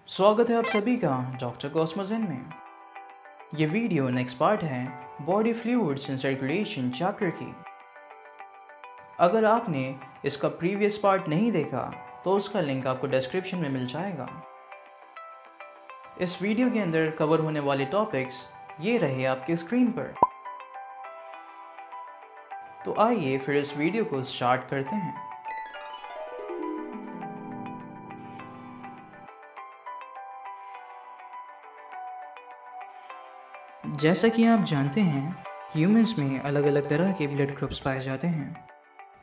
स्वागत है आप सभी का डॉक्टर कॉस्मोजन में। ये वीडियो नेक्स्ट पार्ट है body fluids and circulation chapter की। अगर आपने इसका प्रीवियस पार्ट नहीं देखा तो उसका लिंक आपको डिस्क्रिप्शन में मिल जाएगा। इस वीडियो के अंदर कवर होने वाले टॉपिक्स ये रहे आपके स्क्रीन पर। तो आइए फिर इस वीडियो को स्टार्ट करते हैं। जैसा कि आप जानते हैं, ह्यूमंस में अलग अलग तरह के ब्लड ग्रुप्स पाए जाते हैं,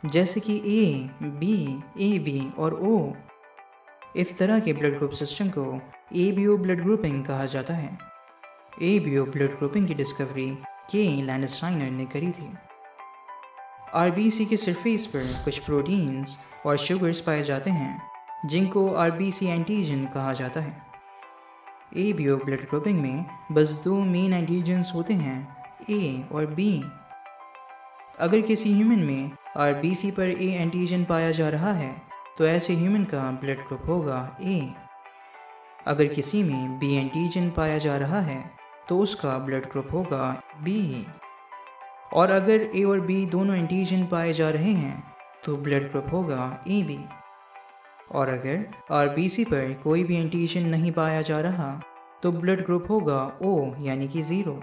जैसे कि ए, बी और ओ। इस तरह के ब्लड ग्रुप सिस्टम को एबीओ ब्लड ग्रुपिंग कहा जाता है। एबीओ ब्लड ग्रुपिंग की डिस्कवरी के लैंडस्टाइनर ने करी थी। आरबीसी के सरफेस पर कुछ प्रोटीन्स और शुगर्स पाए जाते हैं जिनको आरबीसी एंटीजन कहा जाता है। एबीओ ब्लड ग्रुपिंग में बस दो मेन एंटीजन्स होते हैं, ए और बी। अगर किसी ह्यूमन में आरबीसी पर ए एंटीजन पाया जा रहा है तो ऐसे ह्यूमन का ब्लड ग्रुप होगा ए। अगर किसी में बी एंटीजन पाया जा रहा है तो उसका ब्लड ग्रुप होगा बी। और अगर ए और बी दोनों एंटीजन पाए जा रहे हैं तो ब्लड ग्रुप होगा ए बी। और अगर आरबीसी पर कोई भी एंटीजन नहीं पाया जा रहा तो ब्लड ग्रुप होगा ओ यानी कि 0।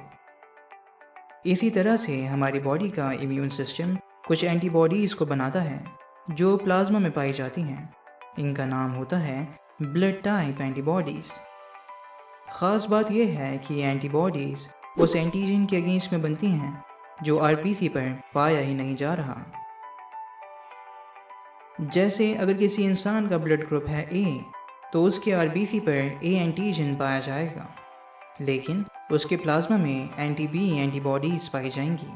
इसी तरह से हमारी बॉडी का इम्यून सिस्टम कुछ एंटीबॉडीज़ को बनाता है जो प्लाज्मा में पाई जाती हैं। इनका नाम होता है ब्लड टाइप एंटीबॉडीज़। ख़ास बात यह है कि एंटीबॉडीज़ उस एंटीजन के अगेंस्ट में बनती हैं जो आरबीसी पर पाया ही नहीं जा रहा। जैसे अगर किसी इंसान का ब्लड ग्रुप है ए तो उसके आरबीसी पर ए एंटीजन पाया जाएगा, लेकिन उसके प्लाज्मा में एंटी बी एंटीबॉडीज़ पाई जाएंगी।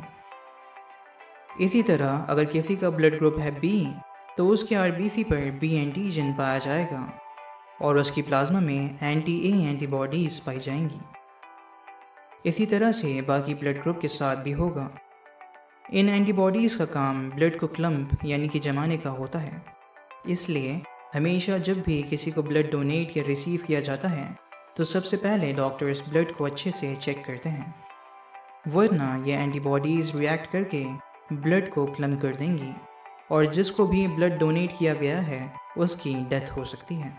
इसी तरह अगर किसी का ब्लड ग्रुप है बी तो उसके आरबीसी पर बी एंटीजन पाया जाएगा और उसकी प्लाज्मा में एंटी ए एंटीबॉडीज़ पाई जाएंगी। इसी तरह से बाकी ब्लड ग्रुप के साथ भी होगा। इन एंटीबॉडीज़ का काम ब्लड को क्लम्प यानी कि जमाने का होता है। इसलिए हमेशा जब भी किसी को ब्लड डोनेट या रिसीव किया जाता है तो सबसे पहले डॉक्टर्स ब्लड को अच्छे से चेक करते हैं, वरना ये एंटीबॉडीज़ रिएक्ट करके ब्लड को क्लम्प कर देंगी और जिसको भी ब्लड डोनेट किया गया है उसकी डेथ हो सकती है।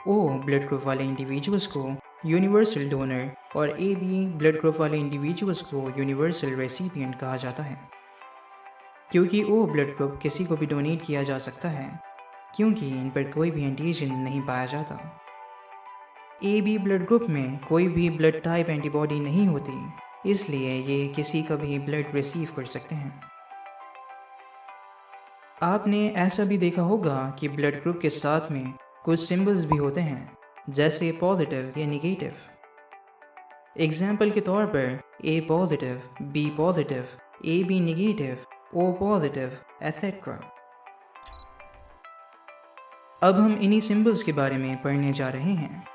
ओ ब्लड ग्रुप वाले इंडिविजुअल्स को यूनिवर्सल डोनर और ए बी ब्लड ग्रुप वाले इंडिविजुअल्स को यूनिवर्सल रेसिपिएंट कहा जाता है। क्योंकि ओ ब्लड ग्रुप किसी को भी डोनेट किया जा सकता है क्योंकि इन पर कोई भी एंटीजन नहीं पाया जाता। ए बी ब्लड ग्रुप में कोई भी ब्लड टाइप एंटीबॉडी नहीं होती, इसलिए ये किसी का भी ब्लड रिसीव कर सकते हैं। आपने ऐसा भी देखा होगा कि ब्लड ग्रुप के साथ में कुछ सिंबल्स भी होते हैं, जैसे पॉजिटिव या निगेटिव। एग्जाम्पल के तौर पर A positive, B positive, A B negative, O positive etcetera. अब हम इन्हीं सिंबल्स के बारे में पढ़ने जा रहे हैं।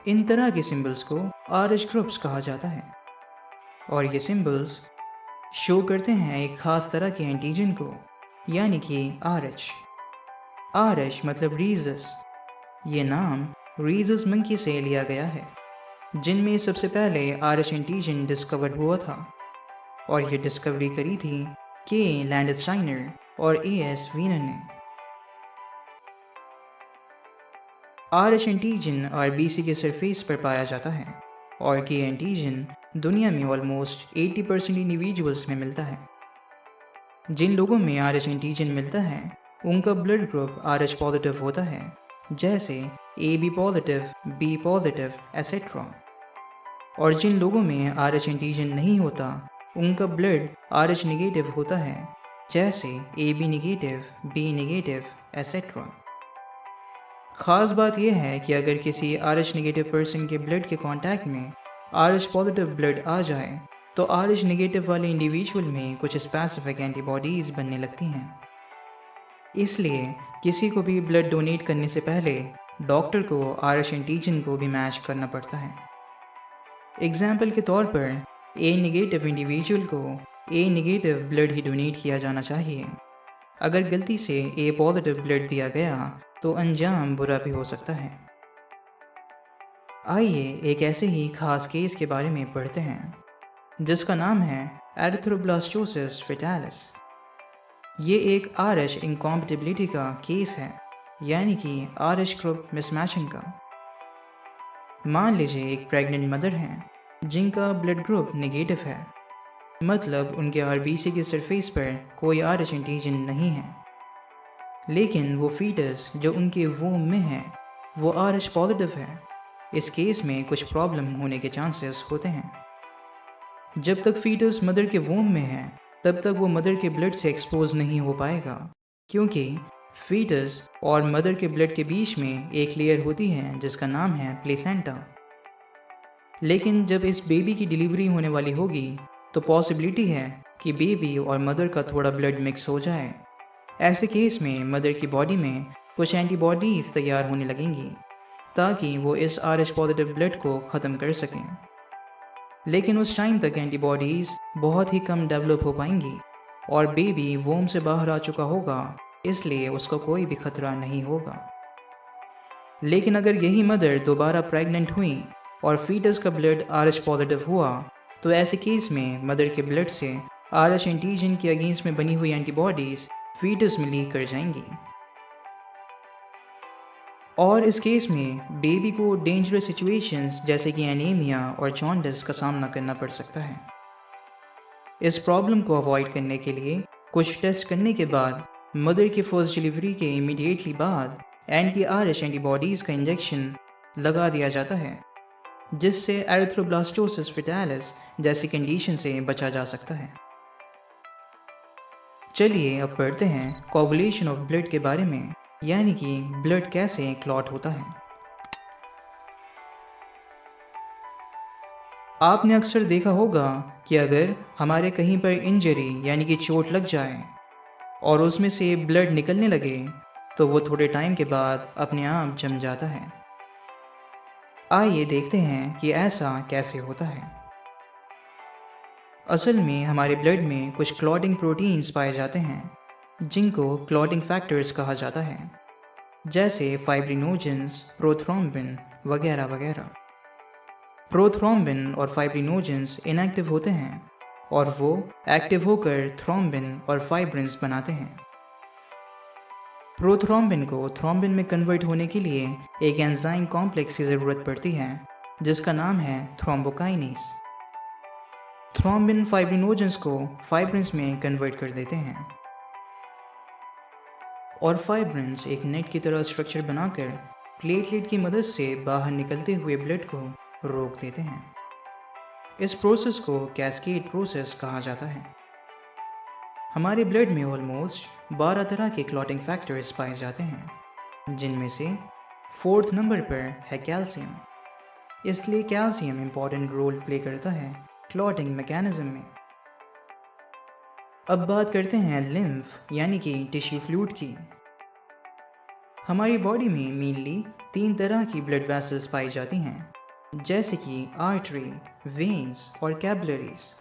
इन तरह के सिंबल्स को आरएच ग्रुप्स कहा जाता है और ये सिंबल्स शो करते हैं एक खास तरह के एंटीजन को, यानी कि आरएच। आरएच मतलब रीजस। ये नाम रीजस मंकी से लिया गया है, जिनमें सबसे पहले आरएच एंटीजन डिस्कवर हुआ था और ये डिस्कवरी करी थी के लैंडस्टाइनर और एएस वीनर ने। आरएच एंटीजन आरबीसी के सरफेस पर पाया जाता है और के एंटीजन दुनिया में ऑलमोस्ट 80% इंडिविजुअल्स में मिलता है। जिन लोगों में आरएच एंटीजन मिलता है उनका ब्लड ग्रुप आरएच पॉजिटिव होता है, जैसे A B positive, B positive etcetera. और जिन लोगों में आरएच एंटीजन नहीं होता उनका ब्लड आरएच निगेटिव होता है, जैसे A B negative, B negative etcetera. ख़ास बात यह है कि अगर किसी आरएच निगेटिव पर्सन के ब्लड के कांटेक्ट में आरएच पॉजिटिव ब्लड आ जाए तो आरएच निगेटिव वाले इंडिविजुअल में कुछ स्पेसिफिक एंटीबॉडीज़ बनने लगती हैं। इसलिए किसी को भी ब्लड डोनेट करने से पहले डॉक्टर को आरएच एंटीजन को भी मैच करना पड़ता है। एग्जाम्पल के तौर पर ए निगेटिव इंडिविजुअल को ए निगेटिव ब्लड ही डोनेट किया जाना चाहिए। अगर गलती से ए पॉजिटिव ब्लड दिया गया तो अंजाम बुरा भी हो सकता है। आइए एक ऐसे ही खास केस के बारे में पढ़ते हैं जिसका नाम है एरिथ्रोब्लास्टोसिस फेटालिस। ये एक आरएच इनकॉम्पेटिबिलिटी का केस है, यानी कि आरएच ग्रुप मिसमैचिंग का। मान लीजिए एक प्रेग्नेंट मदर हैं जिनका ब्लड ग्रुप नेगेटिव है, मतलब उनके आरबीसी के सरफेस पर कोई आरएच एंटीजन नहीं है, लेकिन वो फीटस जो उनके वूम में है वो आरएच पॉजिटिव है। इस केस में कुछ प्रॉब्लम होने के चांसेस होते हैं। जब तक फीटस मदर के वूम में है तब तक वो मदर के ब्लड से एक्सपोज नहीं हो पाएगा, क्योंकि फीटस और मदर के ब्लड के बीच में एक लेयर होती है जिसका नाम है प्लेसेंटा। लेकिन जब इस बेबी की डिलीवरी होने वाली होगी तो पॉसिबिलिटी है कि बेबी और मदर का थोड़ा ब्लड मिक्स हो जाए। ऐसे केस में मदर की बॉडी में कुछ एंटीबॉडीज तैयार होने लगेंगी ताकि वो इस आरएच पॉजिटिव ब्लड को ख़त्म कर सकें। लेकिन उस टाइम तक एंटीबॉडीज़ बहुत ही कम डेवलप हो पाएंगी और बेबी वोम से बाहर आ चुका होगा, इसलिए उसको कोई भी खतरा नहीं होगा। लेकिन अगर यही मदर दोबारा प्रेग्नेंट हुई और फीटस का ब्लड आरएच पॉजिटिव हुआ तो ऐसे केस में मदर के ब्लड से आरएच एंटीजन के अगेंस्ट में बनी हुई एंटीबॉडीज़ फीटस में लीक कर जाएंगी और इस केस में बेबी को डेंजरस सिचुएशंस जैसे कि एनीमिया और जॉन्डिस का सामना करना पड़ सकता है। इस प्रॉब्लम को अवॉइड करने के लिए कुछ टेस्ट करने के बाद मदर की फर्स्ट डिलीवरी के इमीडिएटली बाद एंटी आरएच एंटीबॉडीज़ का इंजेक्शन लगा दिया जाता है, जिससे एरिथ्रोब्लास्टोसिस फेटालिस जैसी कंडीशन से बचा जा सकता है। चलिए अब पढ़ते हैं कोगुलेशन ऑफ ब्लड के बारे में, यानी कि ब्लड कैसे क्लॉट होता है। आपने अक्सर देखा होगा कि अगर हमारे कहीं पर इंजरी यानी कि चोट लग जाए और उसमें से ब्लड निकलने लगे तो वो थोड़े टाइम के बाद अपने आप जम जाता है। आइए देखते हैं कि ऐसा कैसे होता है। असल में हमारे ब्लड में कुछ क्लॉटिंग प्रोटीन्स पाए जाते हैं जिनको क्लॉटिंग फैक्टर्स कहा जाता है, जैसे फाइब्रिनोजेंस, प्रोथ्रोम्बिन वगैरह वगैरह। प्रोथ्रोम्बिन और फाइब्रिनोजेंस इनएक्टिव होते हैं और वो एक्टिव होकर थ्रोम्बिन और फाइब्रिन्स बनाते हैं। प्रोथ्रोम्बिन को थ्रोम्बिन में कन्वर्ट होने के लिए एक एंजाइम कॉम्प्लेक्स की ज़रूरत पड़ती है जिसका नाम है थ्रोम्बोकाइनेस। थ्रोम्बिन फाइब्रिनोजेंस को फाइब्रिन्स में कन्वर्ट कर देते हैं और फाइब्रिन्स एक नेट की तरह स्ट्रक्चर बनाकर प्लेटलेट की मदद से बाहर निकलते हुए ब्लड को रोक देते हैं। इस प्रोसेस को कैस्केड प्रोसेस कहा जाता है। हमारे ब्लड में ऑलमोस्ट 12 तरह के क्लॉटिंग फैक्टर्स पाए जाते हैं, जिनमें से 4th नंबर पर है कैल्शियम। इसलिए कैल्शियम इम्पॉर्टेंट रोल प्ले करता है क्लॉटिंग मैकेनिज्म में। अब बात करते हैं लिम्फ यानी कि टिश्यू फ्लूइड की। हमारी बॉडी में मेनली 3 तरह की ब्लड वेसल्स पाई जाती हैं, जैसे कि आर्टरी, वेन्स और कैपिलरीज,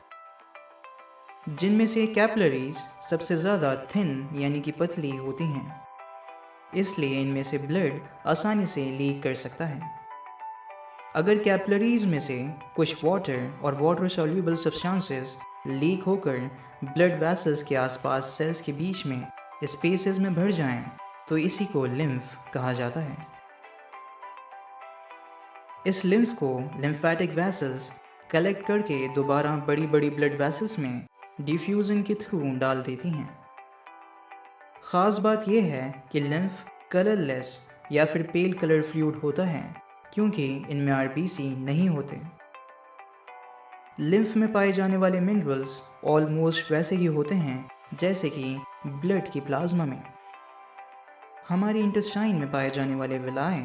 जिनमें से कैपिलरीज सबसे ज़्यादा थिन यानी कि पतली होती हैं, इसलिए इनमें से ब्लड आसानी से लीक कर सकता है। अगर कैपिलरीज में से कुछ वाटर और वाटर सॉल्यूबल सब्सटेंसेस लीक होकर ब्लड वेसल्स के आसपास सेल्स के बीच में स्पेसेस में भर जाएं, तो इसी को लिम्फ कहा जाता है। इस लिम्फ को लिम्फेटिक वेसल्स कलेक्ट करके दोबारा बड़ी बड़ी ब्लड वेसल्स में डिफ्यूजन के थ्रू डाल देती हैं। ख़ास बात यह है कि लिम्फ कलरलेस या फिर पेल कलर फ्लूइड होता है, क्योंकि इनमें आरबीसी नहीं होते। लिम्फ में पाए जाने वाले मिनरल्स ऑलमोस्ट वैसे ही होते हैं जैसे कि ब्लड की प्लाज्मा में। हमारी इंटेस्टाइन में पाए जाने वाले विलाय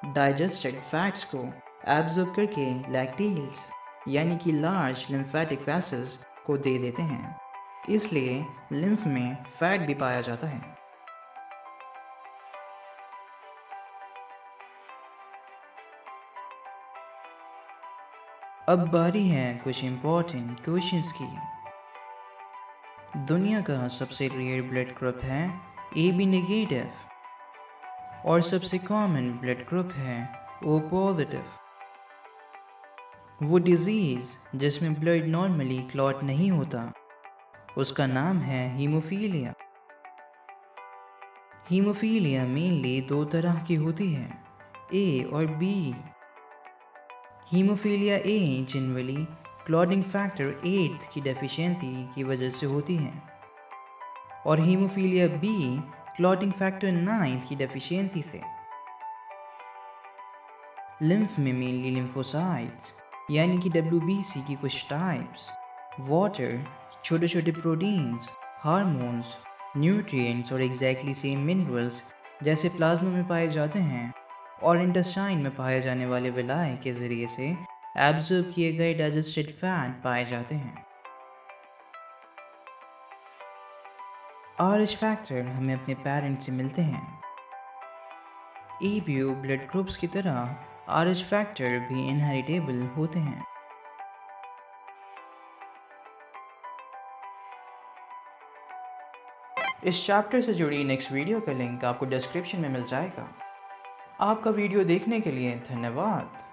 डाइजेस्टेड फैट्स को एब्जॉर्ब करके लैक्टील्स यानी कि लार्ज लिम्फेटिक वेसल्स को दे देते हैं, इसलिए लिम्फ में फैट भी पाया जाता है। अब बारी है कुछ इम्पोर्टेंट क्वेश्चंस की। दुनिया का सबसे रेयर ब्लड ग्रुप है AB नेगेटिव और सबसे कॉमन ब्लड ग्रुप है O पॉजिटिव। वो डिजीज़ जिसमें ब्लड नॉर्मली क्लॉट नहीं होता उसका नाम है हीमोफीलिया। हीमोफीलिया मेनली दो तरह की होती है, ए और बी। Haemophilia A generally clotting factor 8 की डेफिशिएंसी की वजह से होती है और हीमोफीलिया बी क्लॉटिंग फैक्टर 9 की डेफिशिएंसी से। लिम्फ में मेनली लिम्फोसाइट्स यानी कि WBC की कुछ टाइप्स, वाटर, छोटे छोटे प्रोटीन्स, हार्मोन्स, न्यूट्रिएंट्स और एग्जैक्टली सेम मिनरल्स जैसे प्लाज्मा में पाए जाते हैं और इंटेस्टाइन में पाए जाने वाले विलाय के ज़रिए से एब्जॉर्ब किए गए डाइजेस्टेड फैट पाए जाते हैं। RH फैक्टर हमें अपने पेरेंट्स से मिलते हैं। ABO ब्लड ग्रुप्स की तरह RH फैक्टर भी इनहेरिटेबल होते हैं। इस चैप्टर से जुड़ी नेक्स्ट वीडियो का लिंक आपको डिस्क्रिप्शन में मिल जाएगा। आपका वीडियो देखने के लिए धन्यवाद।